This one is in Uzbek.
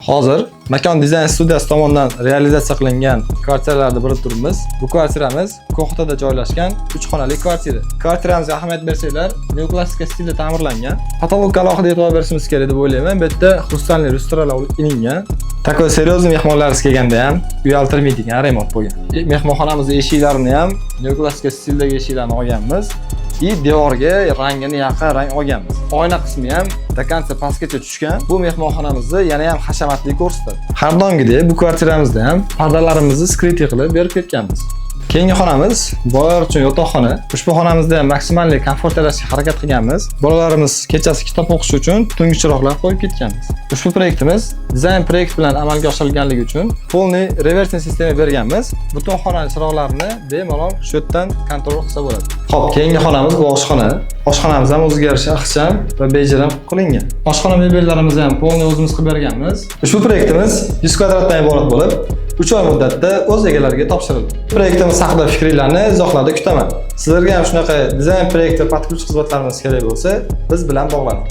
Hozir Makon dizayn studiyasi tomonidan realizatsiya qilingan kvartiralarni birib turibmiz. Bu kvartiramiz Ko'xtada joylashgan 3 xonali kvartira. Kvartiramizga ahamiyat bersanglar, neoklassika stilda ta'mirlangan. Patologga alohida e'tibor berishimiz kerak deb o'ylayman. Bu yerda xrustalniy lyustralar ilingan. Такой серьезный mehmonlarimiz kelganda ham uyaltirmaydigan remont bo'lgan. Mehmonxonamizning eshiklarini ham neoklassika stildagi eshiklarni olganmiz. И devorga rangini yaqin rang olganmiz. Oyna qismi ham до конца pastgacha tushgan. Bu mehmonxonamizni yana ham hashamatli ko'rsatadi. Har doimgidek bu kvartiramizda ham pardalarimizni skriti qilib berib ketganmiz. Keyingi xonamiz bolalar uchun yotoqxona. Ushbu xonamizda ham maksimalli komfort yaratishga harakat qilganmiz. Bolalarimiz kechasi kitob o'qishi uchun tungi chiroqlar qo'yib ketganmiz. Ushbu proyektimiz dizayn proyekt bilan amalga oshirilganligi uchun polniy reversing sistema berganmiz. Butun xonaning chiroqlarini bemalol shu yerdan kontrol qilsa bo'ladi. Xo'p, keyingi xonamiz bu oshxona. Oshxonamiz ham o'ziga yarasha ixcham va bejirim qilingan. Oshxona mebellarimizni ham polniy o'zimiz qilib berganmiz. Ushbu proyektimiz 100 kvadratdan iborat bo'lib, 3 oy muddatda o'z egalariga topshirildi. Proyektimiz haqida fikrlarni izohlarda kutaman. Sizlarga ham shunaqa dizayn proyekt va podключ xizmatlarimiz kerak bo'lsa, biz bilan bog'laning.